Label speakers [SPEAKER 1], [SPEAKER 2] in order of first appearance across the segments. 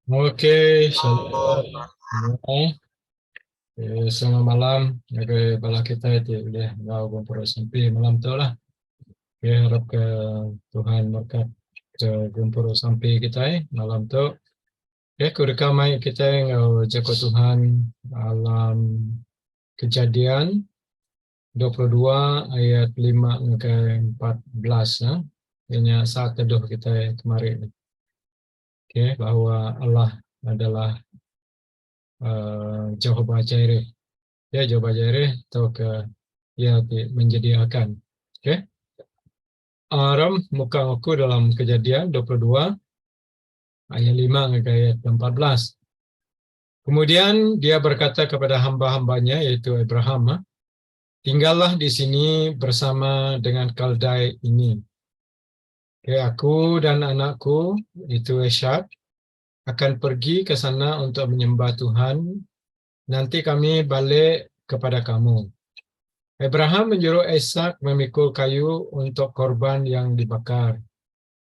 [SPEAKER 1] Oke, shalom semua. Selamat malam. Oke, bala kita itu udah mau kumpul sampai malam tu lah. Oke, harap ke Tuhan berkat ke kumpul sampai kita malam tu. Oke, kureka mai kita jago Tuhan alam Kejadian 22 ayat 5 ke 14 ya. Ini saat teduh kita kemarin. Oke, bahwa Allah adalah Jehovah Jireh. Ya, Jehovah Jireh atau ke ya menjadikan. Oke. Aram muka aku dalam Kejadian 22 ayat 5 hingga ayat 14. Kemudian dia berkata kepada hamba-hambanya yaitu Abraham, tinggallah di sini bersama dengan Kaldai ini. Oke, aku dan anakku itu Ishak akan pergi ke sana untuk menyembah Tuhan. Nanti kami balik kepada kamu. Abraham menyuruh Ishak memikul kayu untuk korban yang dibakar.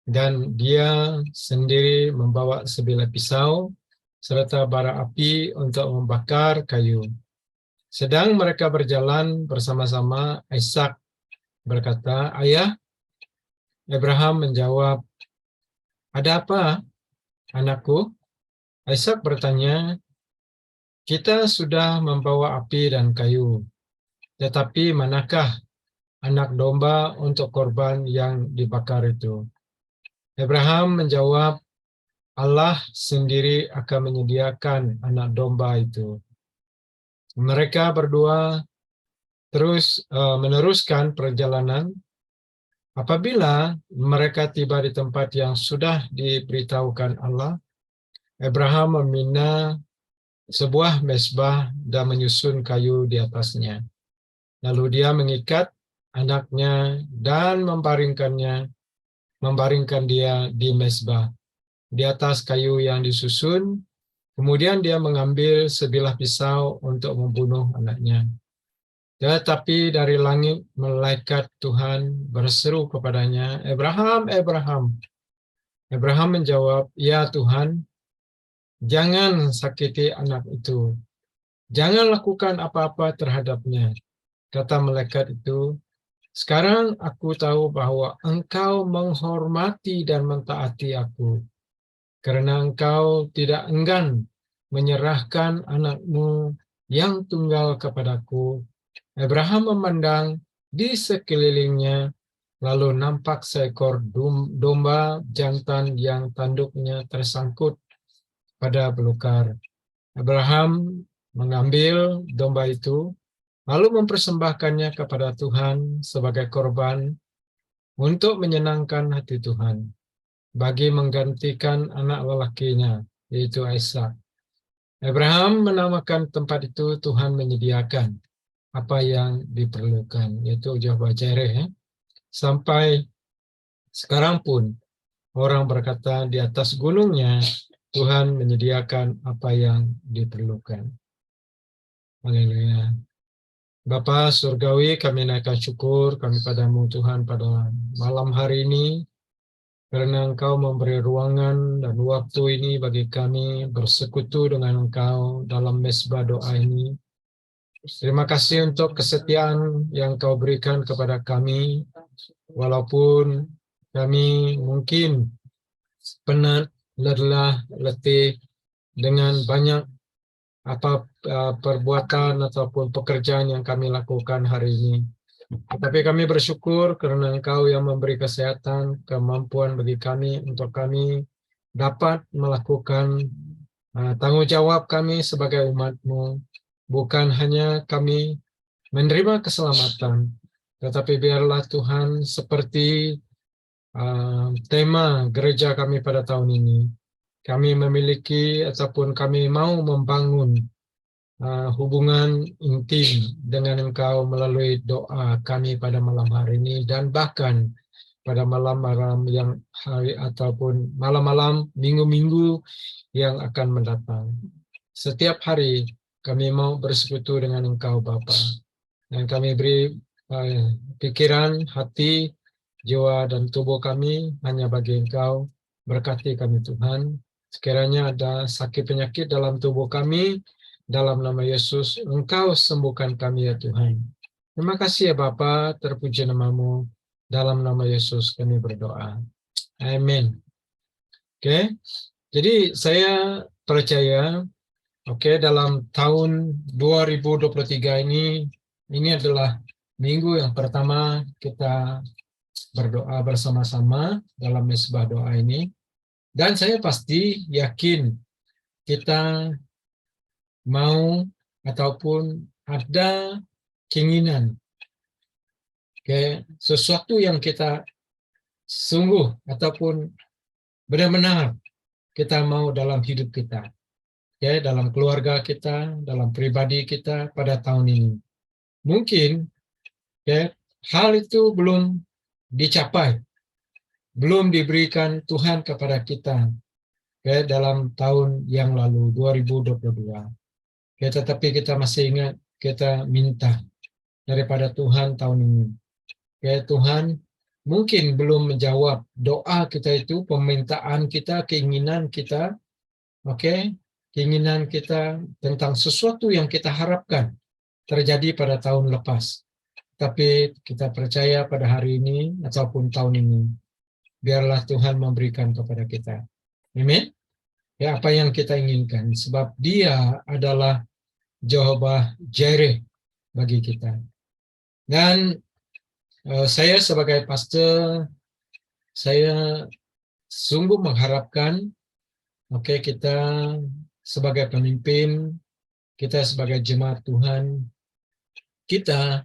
[SPEAKER 1] Dan dia sendiri membawa sebilah pisau serta bara api untuk membakar kayu. Sedang mereka berjalan bersama-sama, Ishak berkata, "Ayah." Abraham menjawab, "Ada apa, anakku?" Ishak bertanya, "Kita sudah membawa api dan kayu, tetapi manakah anak domba untuk korban yang dibakar itu?" Abraham menjawab, Allah sendiri akan menyediakan anak domba itu. Mereka berdua terus meneruskan perjalanan. Apabila mereka tiba di tempat yang sudah diberitahukan Allah, Abraham membina sebuah mezbah dan menyusun kayu di atasnya. Lalu dia mengikat anaknya dan membaringkan dia di mezbah di atas kayu yang disusun. Kemudian dia mengambil sebilah pisau untuk membunuh anaknya. Tetapi dari langit malaikat Tuhan berseru kepadanya, "Abraham, Abraham." Abraham menjawab, "Ya Tuhan, jangan sakiti anak itu. Jangan lakukan apa-apa terhadapnya." Kata malaikat itu, "Sekarang aku tahu bahwa engkau menghormati dan mentaati aku, karena engkau tidak enggan menyerahkan anakmu yang tunggal kepadaku." Abraham memandang di sekelilingnya, lalu nampak seekor domba jantan yang tanduknya tersangkut pada belukar. Abraham mengambil domba itu, lalu mempersembahkannya kepada Tuhan sebagai korban untuk menyenangkan hati Tuhan, bagi menggantikan anak lelakinya, yaitu Ishak. Abraham menamakan tempat itu Tuhan menyediakan apa yang diperlukan, yaitu Jehovah Jireh. Sampai sekarang pun orang berkata di atas gunungnya Tuhan menyediakan apa yang diperlukan. Haleluya. Bapa surgawi, kami naikkan syukur kami padamu Tuhan pada malam hari ini, karena Engkau memberi ruangan dan waktu ini bagi kami bersekutu dengan Engkau dalam mezbah doa ini. Terima kasih untuk kesetiaan yang Kau berikan kepada kami, walaupun kami mungkin penat, lelah, letih dengan banyak perbuatan ataupun pekerjaan yang kami lakukan hari ini. Tetapi kami bersyukur karena Engkau yang memberi kesehatan, kemampuan bagi kami untuk kami dapat melakukan tanggung jawab kami sebagai umat-Mu. Bukan hanya kami menerima keselamatan, tetapi biarlah Tuhan seperti tema gereja kami pada tahun ini. Kami memiliki ataupun kami mau membangun hubungan intim dengan Engkau melalui doa kami pada malam hari ini, dan bahkan pada malam-malam yang hari ataupun malam-malam minggu-minggu yang akan mendatang. Setiap hari kami mau bersekutu dengan Engkau Bapa, dan kami beri pikiran, hati, jiwa dan tubuh kami hanya bagi Engkau. Berkati kami Tuhan. Sekiranya ada sakit penyakit dalam tubuh kami, dalam nama Yesus, Engkau sembuhkan kami ya Tuhan. Terima kasih ya Bapa, terpuji namamu. Dalam nama Yesus kami berdoa. Amin. Oke, jadi saya percaya, dalam tahun 2023 ini adalah minggu yang pertama kita berdoa bersama-sama dalam mesbah doa ini. Dan saya pasti yakin kita mau ataupun ada keinginan, sesuatu yang kita sungguh ataupun benar-benar kita mau dalam hidup kita, dalam keluarga kita, dalam pribadi kita pada tahun ini. Mungkin hal itu belum dicapai, belum diberikan Tuhan kepada kita dalam tahun yang lalu 2022. Tetapi kita masih ingat, kita minta daripada Tuhan tahun ini. Tuhan mungkin belum menjawab doa kita itu, permintaan kita, keinginan kita, keinginan kita tentang sesuatu yang kita harapkan terjadi pada tahun lepas. Tapi kita percaya pada hari ini ataupun tahun ini, biarlah Tuhan memberikan kepada kita. Amin. Apa yang kita inginkan, sebab Dia adalah Jehovah Jireh bagi kita. Dan saya sebagai pastor, saya sungguh mengharapkan, kita sebagai pemimpin, kita sebagai jemaat Tuhan, kita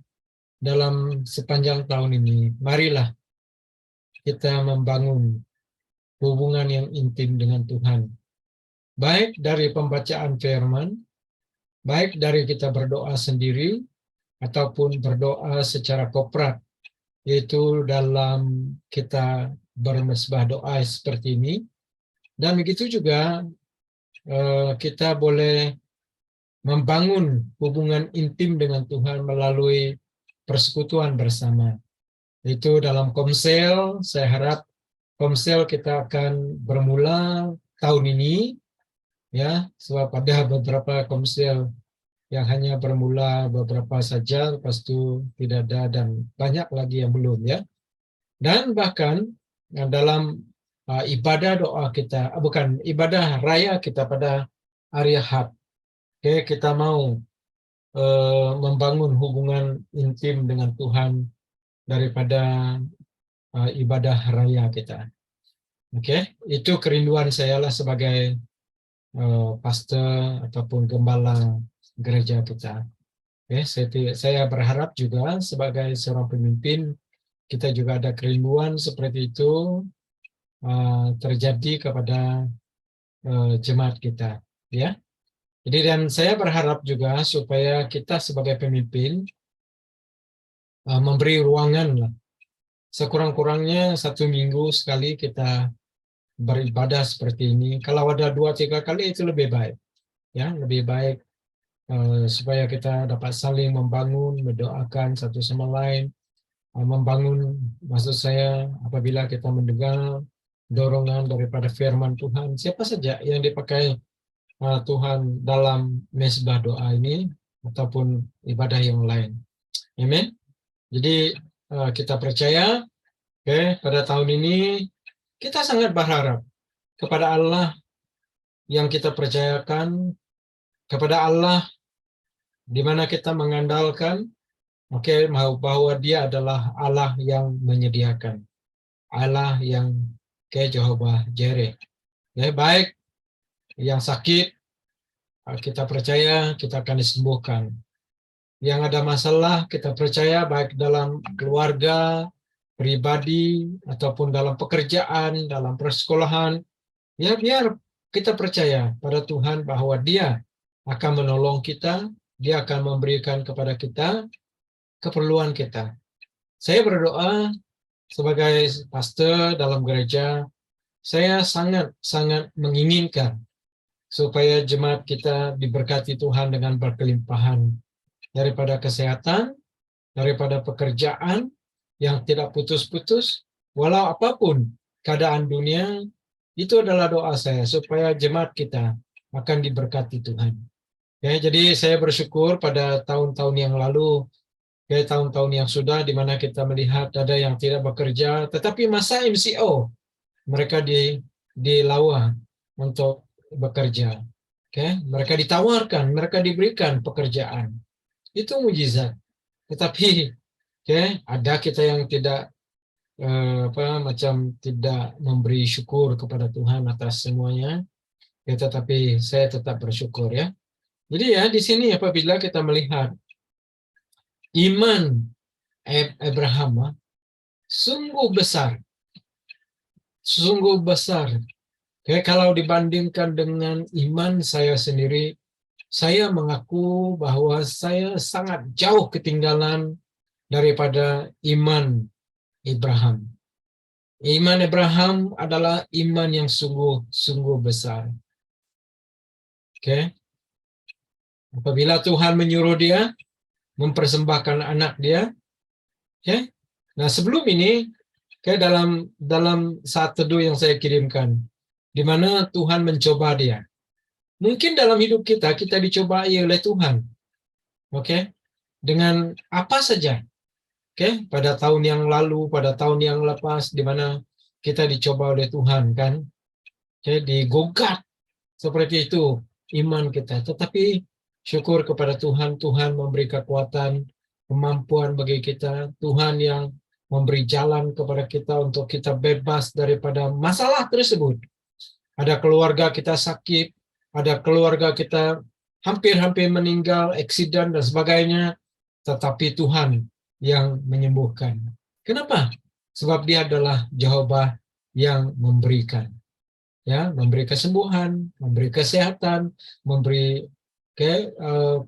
[SPEAKER 1] dalam sepanjang tahun ini, marilah kita membangun hubungan yang intim dengan Tuhan. Baik dari pembacaan firman, baik dari kita berdoa sendiri, ataupun berdoa secara korporat, yaitu dalam kita bermesbah doa seperti ini. Dan begitu juga kita boleh membangun hubungan intim dengan Tuhan melalui persekutuan bersama. Itu dalam komsel, saya harap komsel kita akan bermula tahun ini, sebab ada beberapa komsel yang hanya bermula beberapa saja, lepas itu tidak ada, dan banyak lagi yang belum, Dan bahkan dalam ibadah doa kita, bukan ibadah raya kita pada hari Ahad, kita mau membangun hubungan intim dengan Tuhan daripada ibadah raya kita. Itu kerinduan saya lah sebagai pastor ataupun gembala gereja kita. Saya berharap juga sebagai seorang pemimpin, kita juga ada kerinduan seperti itu terjadi kepada jemaat kita, Jadi dan saya berharap juga supaya kita sebagai pemimpin memberi ruangan lah. Sekurang-kurangnya 1 minggu sekali kita beribadah seperti ini. Kalau ada 2-3 kali itu lebih baik, lebih baik supaya kita dapat saling membangun, mendoakan satu sama lain, membangun. Maksud saya apabila kita mendengar dorongan daripada firman Tuhan, siapa saja yang dipakai Tuhan dalam mesbah doa ini ataupun ibadah yang lain. Amin. Jadi kita percaya, pada tahun ini kita sangat berharap kepada Allah yang kita percayakan, kepada Allah di mana kita mengandalkan, bahwa Dia adalah Allah yang menyediakan, Allah yang Jehovah Jireh. Baik yang sakit, kita percaya kita akan disembuhkan. Yang ada masalah, kita percaya baik dalam keluarga, pribadi, ataupun dalam pekerjaan, dalam persekolahan, biar kita percaya pada Tuhan bahwa Dia akan menolong kita, Dia akan memberikan kepada kita keperluan kita. Saya berdoa sebagai pastor dalam gereja, saya sangat-sangat menginginkan supaya jemaat kita diberkati Tuhan dengan berkelimpahan daripada kesehatan, daripada pekerjaan yang tidak putus-putus, walau apapun keadaan dunia, Itu adalah doa saya supaya jemaat kita akan diberkati Tuhan. Ya, jadi saya bersyukur pada tahun-tahun yang lalu, ya, tahun-tahun yang sudah di mana kita melihat ada yang tidak bekerja, tetapi masa MCO mereka di Lawa untuk bekerja. Oke, mereka ditawarkan, mereka diberikan pekerjaan. Itu mujizat. Tetapi oke, ada kita yang tidak macam tidak memberi syukur kepada Tuhan atas semuanya. Ya, tetapi saya tetap bersyukur ya. Jadi ya di sini apabila kita melihat iman Abraham sungguh besar, sungguh besar. Oke, kalau dibandingkan dengan iman saya sendiri, saya mengaku bahwa saya sangat jauh ketinggalan daripada iman Abraham. Iman Abraham adalah iman yang sungguh-sungguh besar. Oke, apabila Tuhan menyuruh dia mempersembahkan anak dia, oke. Nah sebelum ini, oke, dalam saat teduh yang saya kirimkan, di mana Tuhan mencoba dia. Mungkin dalam hidup kita dicobai oleh Tuhan, oke, dengan apa saja. Oke, pada tahun yang lalu, pada tahun yang lepas, di mana kita dicoba oleh Tuhan, kan? Oke, digugat seperti itu iman kita. Tetapi syukur kepada Tuhan, Tuhan memberi kekuatan, kemampuan bagi kita, Tuhan yang memberi jalan kepada kita untuk kita bebas daripada masalah tersebut. Ada keluarga kita sakit, ada keluarga kita hampir-hampir meninggal, eksiden dan sebagainya, tetapi Tuhan yang menyembuhkan. Kenapa? Sebab Dia adalah Jehovah yang memberikan. Ya, memberi kesembuhan, memberi kesehatan, memberi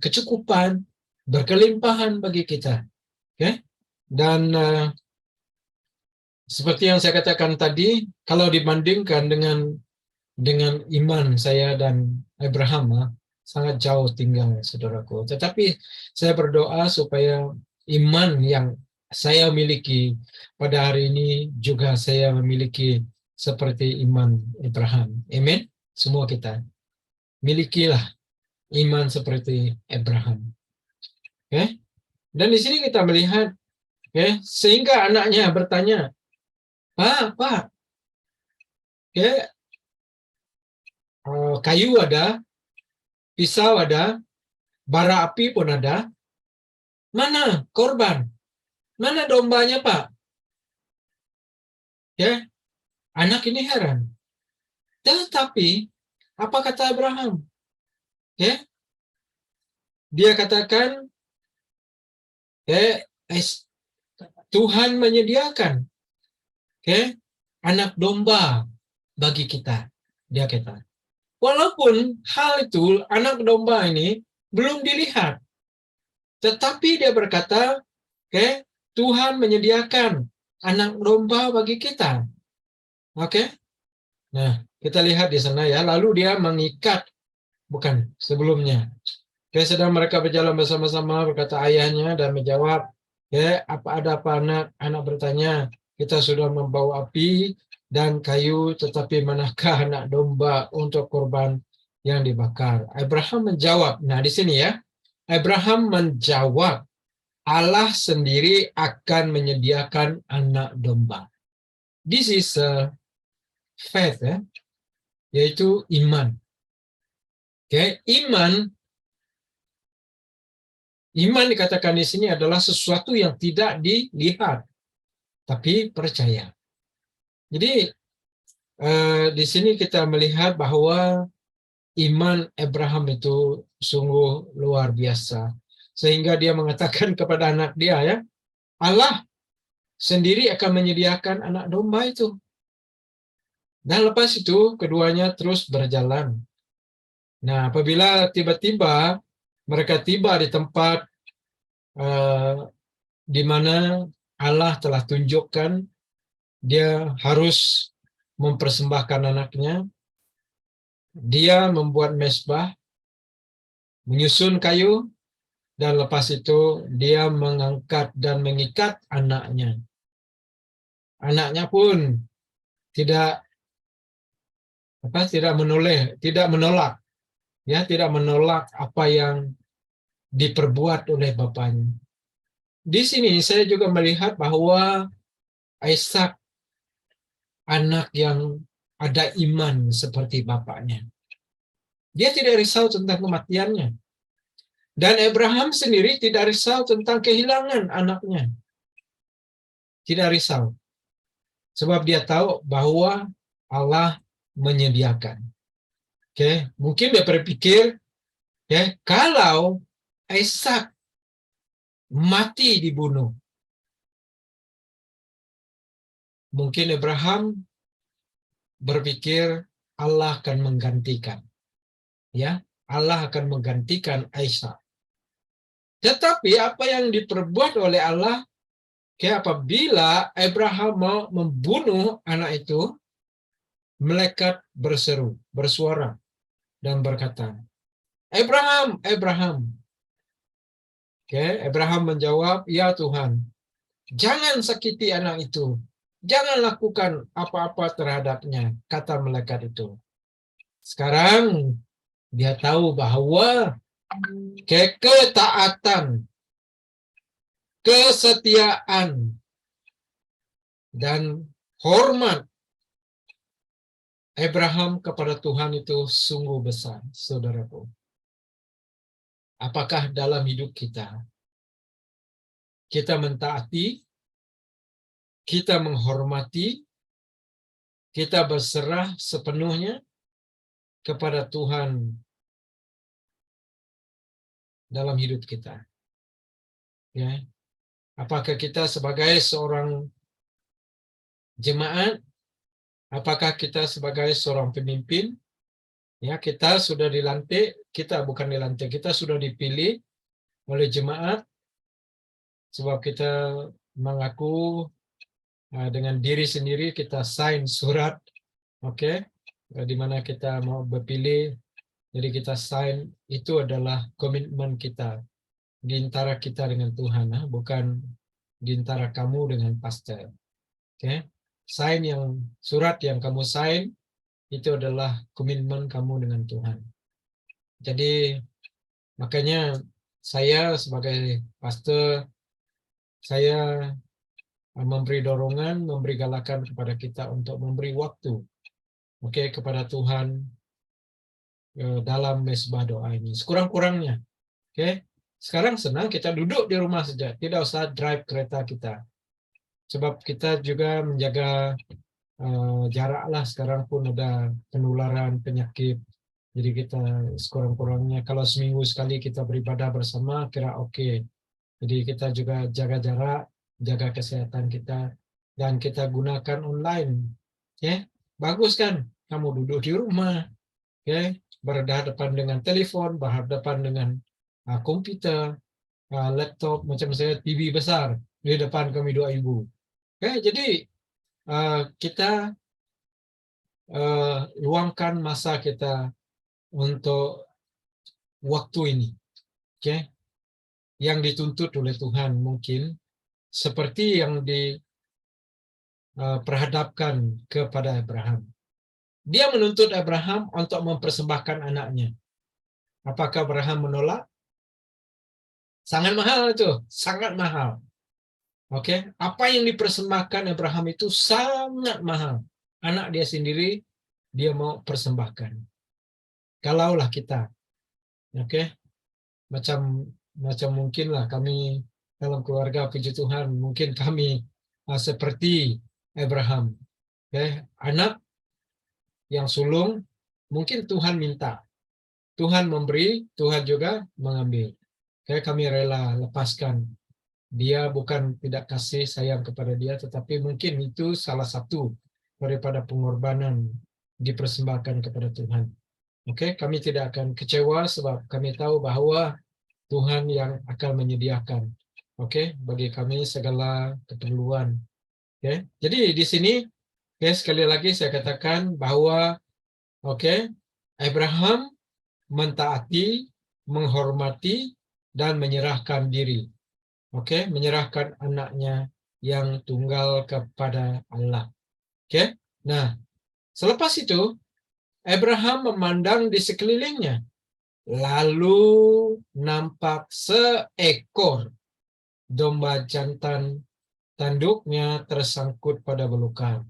[SPEAKER 1] kecukupan, berkelimpahan bagi kita. Okay? Dan seperti yang saya katakan tadi, kalau dibandingkan dengan iman saya dan Abraham, sangat jauh tinggal, saudaraku. Tetapi saya berdoa supaya iman yang saya miliki pada hari ini juga saya memiliki seperti iman Abraham. Amin. Semua kita milikilah iman seperti Abraham. Oke. Dan di sini kita melihat, sehingga anaknya bertanya, Pak, kayu ada, pisau ada, bara api pun ada. Mana korban? Mana dombanya, Pak? Anak ini heran. Tetapi apa kata Abraham? Dia katakan, Tuhan menyediakan anak domba bagi kita. Dia kata. Walaupun hal itu, anak domba ini belum dilihat. Tetapi dia berkata, Tuhan menyediakan anak domba bagi kita. Oke. Nah, kita lihat di sana ya. Lalu dia mengikat, bukan sebelumnya. Sedang mereka berjalan bersama-sama, berkata ayahnya dan menjawab, ada apa anak? Anak bertanya, kita sudah membawa api dan kayu, tetapi manakah anak domba untuk korban yang dibakar? Abraham menjawab. Nah, di sini ya, Abraham menjawab, Allah sendiri akan menyediakan anak domba. This is faith, yaitu iman. Iman dikatakan di sini adalah sesuatu yang tidak dilihat, tapi percaya. Jadi di sini kita melihat bahwa iman Abraham itu sungguh luar biasa, sehingga dia mengatakan kepada anak dia, ya, Allah sendiri akan menyediakan anak domba itu. Dan lepas itu keduanya terus berjalan. Nah, apabila tiba-tiba mereka tiba di tempat di mana Allah telah tunjukkan dia harus mempersembahkan anaknya, dia membuat mezbah, menyusun kayu, dan lepas itu dia mengangkat dan mengikat anaknya. Anaknya pun tidak tidak menolak, ya, tidak menolak apa yang diperbuat oleh bapaknya. Di sini saya juga melihat bahwa Ishak anak yang ada iman seperti bapaknya. Dia tidak risau tentang kematiannya. Dan Abraham sendiri tidak risau tentang kehilangan anaknya. Tidak risau. Sebab dia tahu bahwa Allah menyediakan. Oke, mungkin dia berpikir, ya, kalau Ishak mati dibunuh, mungkin Abraham berpikir Allah akan menggantikan, ya, Allah akan menggantikan Ishak. Tetapi apa yang diperbuat oleh Allah, apabila Abraham mau membunuh anak itu, malaikat berseru, bersuara, dan berkata, Abraham, Abraham. Abraham menjawab, ya Tuhan, jangan sakiti anak itu. Jangan lakukan apa-apa terhadapnya, kata malaikat itu. Sekarang dia tahu bahwa ketaatan, kesetiaan, dan hormat Abraham kepada Tuhan itu sungguh besar, saudaraku. Apakah dalam hidup kita mentaati, kita menghormati, kita berserah sepenuhnya kepada Tuhan dalam hidup kita? Ya, apakah kita sebagai seorang jemaat, apakah kita sebagai seorang pemimpin, ya, kita sudah dilantik, kita bukan dilantik, kita sudah dipilih oleh jemaat, sebab kita mengaku dengan diri sendiri, kita sign surat, di mana kita mau berpilih, jadi kita sign, itu adalah komitmen kita di antara kita dengan Tuhan, bukan di antara kamu dengan pastor. Sign surat yang kamu sign itu adalah komitmen kamu dengan Tuhan. Jadi makanya saya sebagai pastor, saya memberi dorongan, memberi galakan kepada kita untuk memberi waktu, kepada Tuhan dalam mesbah doa ini. Sekurang-kurangnya, sekarang senang kita duduk di rumah saja, tidak usah drive kereta kita. Sebab kita juga menjaga jarak lah, sekarang pun ada penularan penyakit. Jadi kita sekurang-kurangnya kalau seminggu sekali kita beribadah bersama, kira oke. Jadi kita juga jaga jarak, jaga kesehatan kita, dan kita gunakan online. Bagus kan? Kamu duduk di rumah, berhadapan dengan telepon, berhadapan dengan komputer, laptop, macam saya TV besar di depan kami dua ibu. Jadi kita luangkan masa kita untuk waktu ini, yang dituntut oleh Tuhan mungkin seperti yang diperhadapkan kepada Abraham. Dia menuntut Abraham untuk mempersembahkan anaknya. Apakah Abraham menolak? Sangat mahal itu, sangat mahal. Apa yang dipersembahkan Abraham itu sangat mahal. Anak dia sendiri dia mau persembahkan. Kalaulah kita, macam mungkinlah kami dalam keluarga puji Tuhan, mungkin kami seperti Abraham, anak yang sulung, mungkin Tuhan minta, Tuhan memberi, Tuhan juga mengambil. Kami rela lepaskan. Dia bukan tidak kasih sayang kepada dia, tetapi mungkin itu salah satu daripada pengorbanan dipersembahkan kepada Tuhan. Kami tidak akan kecewa sebab kami tahu bahwa Tuhan yang akan menyediakan, bagi kami segala keperluan. Jadi di sini, sekali lagi saya katakan bahwa, Abraham mentaati, menghormati, dan menyerahkan diri. Menyerahkan anaknya yang tunggal kepada Allah. Nah, selepas itu Abraham memandang di sekelilingnya, lalu nampak seekor domba jantan tanduknya tersangkut pada belukar.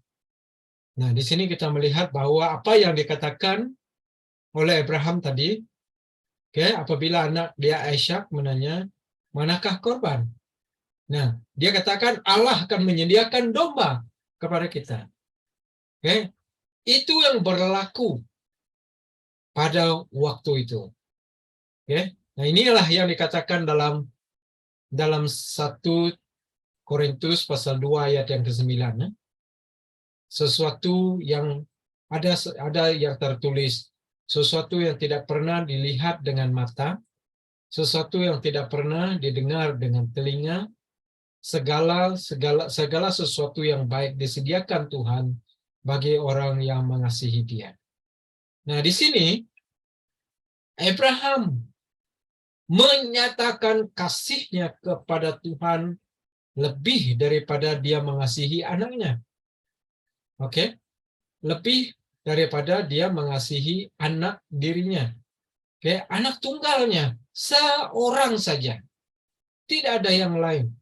[SPEAKER 1] Nah, di sini kita melihat bahwa apa yang dikatakan oleh Abraham tadi, apabila anak dia Ishak menanya, manakah korban? Nah, dia katakan Allah akan menyediakan domba kepada kita. Itu yang berlaku pada waktu itu. Nah, inilah yang dikatakan dalam 1 Korintus pasal 2 ayat yang ke-9. Sesuatu yang ada yang tertulis, sesuatu yang tidak pernah dilihat dengan mata, sesuatu yang tidak pernah didengar dengan telinga, segala sesuatu yang baik disediakan Tuhan bagi orang yang mengasihi Dia. Nah, di sini Abraham menyatakan kasihnya kepada Tuhan lebih daripada dia mengasihi anaknya. Lebih daripada dia mengasihi anak dirinya. Anak tunggalnya seorang saja. Tidak ada yang lain.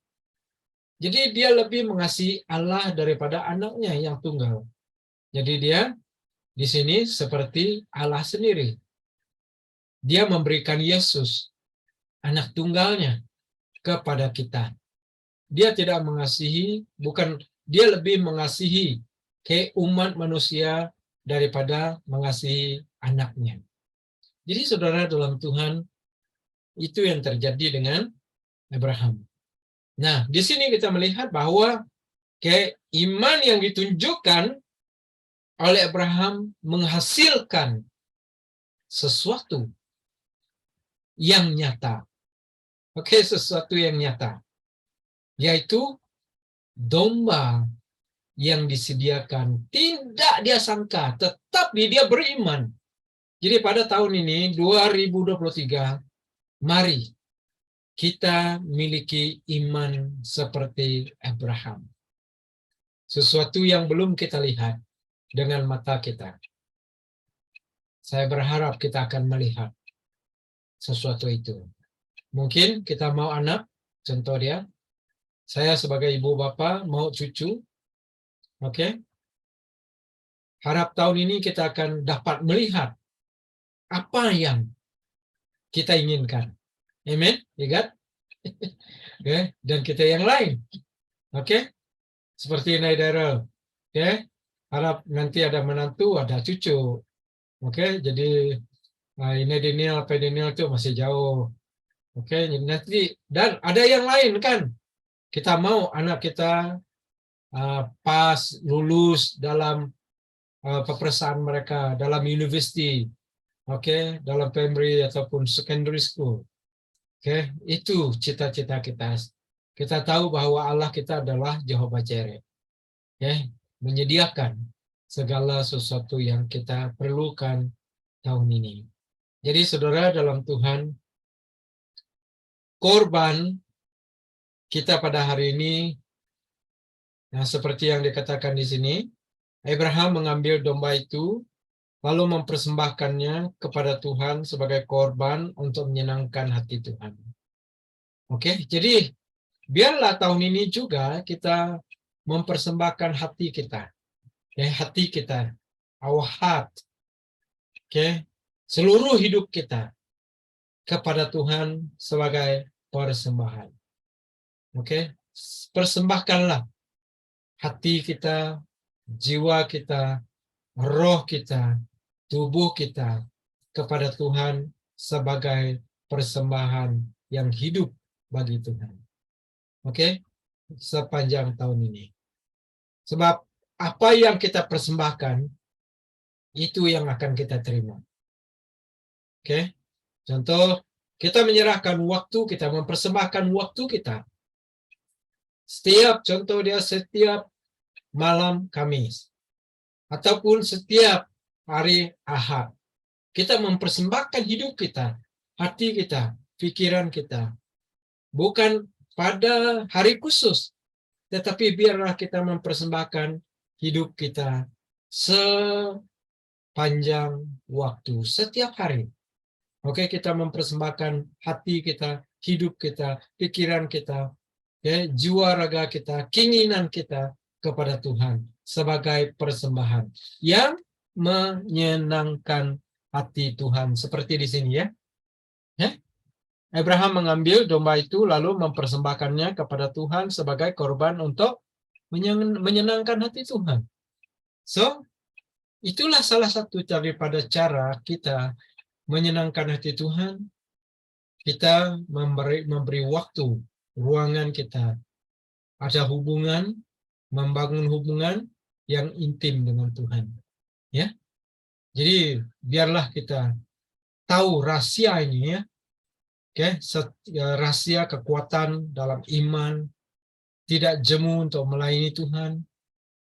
[SPEAKER 1] Jadi dia lebih mengasihi Allah daripada anaknya yang tunggal. Jadi dia di sini seperti Allah sendiri. Dia memberikan Yesus, anak tunggalnya, kepada kita. Dia tidak mengasihi, dia lebih mengasihi umat manusia daripada mengasihi anaknya. Jadi saudara dalam Tuhan, itu yang terjadi dengan Abraham. Nah, di sini kita melihat bahwa iman yang ditunjukkan oleh Abraham menghasilkan sesuatu yang nyata. Sesuatu yang nyata. Yaitu domba yang disediakan. Tidak dia sangka, tetapi dia beriman. Jadi pada tahun ini, 2023, mari kita miliki iman seperti Abraham. Sesuatu yang belum kita lihat dengan mata kita. Saya berharap kita akan melihat sesuatu itu. Mungkin kita mau anak, contoh dia. Saya sebagai ibu bapak mau cucu. Harap tahun ini kita akan dapat melihat apa yang kita inginkan. Amen? Ingat? Dan kita yang lain. Seperti Nai Daryl. Harap nanti ada menantu, ada cucu. Jadi ini Daniel, Daniel itu masih jauh. Nanti dan ada yang lain kan. Kita mau anak kita pas lulus dalam peperiksaan mereka dalam university, dalam primary ataupun secondary school. Itu cita-cita kita. Kita tahu bahwa Allah kita adalah Jehovah Jireh. Menyediakan segala sesuatu yang kita perlukan tahun ini. Jadi saudara dalam Tuhan, korban kita pada hari ini, seperti yang dikatakan di sini, Abraham mengambil domba itu, lalu mempersembahkannya kepada Tuhan sebagai korban untuk menyenangkan hati Tuhan. Jadi biarlah tahun ini juga kita mempersembahkan hati kita. Hati kita, our heart. Seluruh hidup kita kepada Tuhan sebagai persembahan. Persembahkanlah hati kita, jiwa kita, roh kita, tubuh kita kepada Tuhan sebagai persembahan yang hidup bagi Tuhan. Sepanjang tahun ini. Sebab apa yang kita persembahkan, itu yang akan kita terima. Contoh, kita menyerahkan waktu, kita mempersembahkan waktu kita. Setiap malam Kamis. Ataupun setiap hari Ahad. Kita mempersembahkan hidup kita, hati kita, pikiran kita. Bukan pada hari khusus, tetapi biarlah kita mempersembahkan hidup kita panjang waktu, setiap hari. Oke, kita mempersembahkan hati kita, hidup kita, pikiran kita, ya, jiwa raga kita, keinginan kita kepada Tuhan sebagai persembahan yang menyenangkan hati Tuhan. Seperti di sini ya. Ya. Abraham mengambil domba itu lalu mempersembahkannya kepada Tuhan sebagai korban untuk menyenangkan hati Tuhan. So, itulah salah satu daripada cara kita menyenangkan hati Tuhan. Kita memberi waktu, ruangan kita. Ada hubungan, membangun hubungan yang intim dengan Tuhan. Ya, jadi biarlah kita tahu rahasia ini ya. Oke, rahasia kekuatan dalam iman, tidak jemu untuk melayani Tuhan,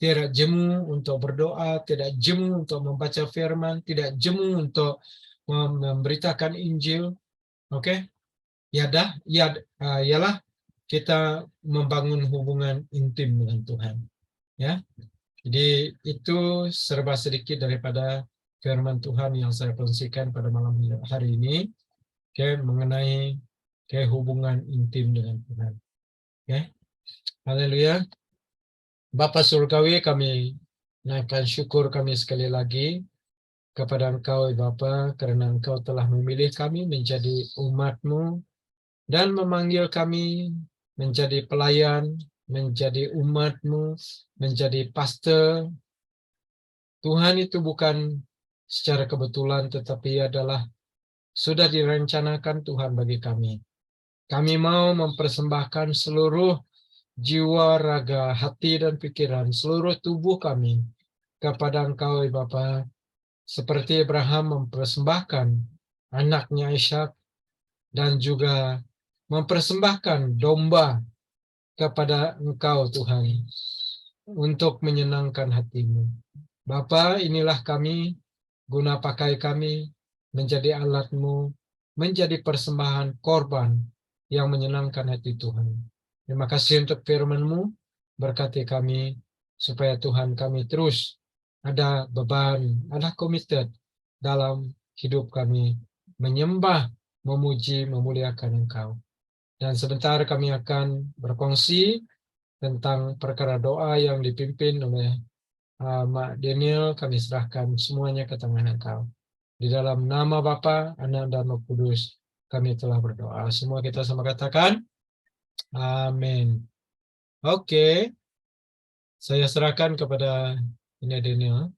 [SPEAKER 1] tidak jemu untuk berdoa, tidak jemu untuk membaca firman, tidak jemu untuk memberitakan Injil. Oke, ialah kita membangun hubungan intim dengan Tuhan. Ya, jadi itu serba sedikit daripada firman Tuhan yang saya kongsikan pada malam hari ini. Oke, mengenai hubungan intim dengan Tuhan. Oke, haleluya. Bapa Surgawi, kami naikkan syukur kami sekali lagi kepada Engkau, Bapa, karena Engkau telah memilih kami menjadi umat-Mu dan memanggil kami menjadi pelayan, menjadi umat-Mu, menjadi pastor. Tuhan, itu bukan secara kebetulan, tetapi adalah sudah direncanakan Tuhan bagi kami. Kami mau mempersembahkan seluruh jiwa, raga, hati, dan pikiran, seluruh tubuh kami kepada Engkau, Bapa, seperti Abraham mempersembahkan anaknya Ishak dan juga mempersembahkan domba kepada Engkau, Tuhan, untuk menyenangkan hati-Mu. Bapa, inilah kami, guna pakai kami menjadi alat-Mu, menjadi persembahan korban yang menyenangkan hati Tuhan. Terima kasih untuk firman-Mu, berkati kami, supaya Tuhan kami terus ada beban, ada committed dalam hidup kami, menyembah, memuji, memuliakan Engkau. Dan sebentar kami akan berkongsi tentang perkara doa yang dipimpin oleh Mak Daniel. Kami serahkan semuanya ke tangan Engkau. Di dalam nama Bapa, Anak, dan Roh Kudus, kami telah berdoa. Semua kita sama katakan, amin. Oke, saya serahkan kepada Ina Daniel.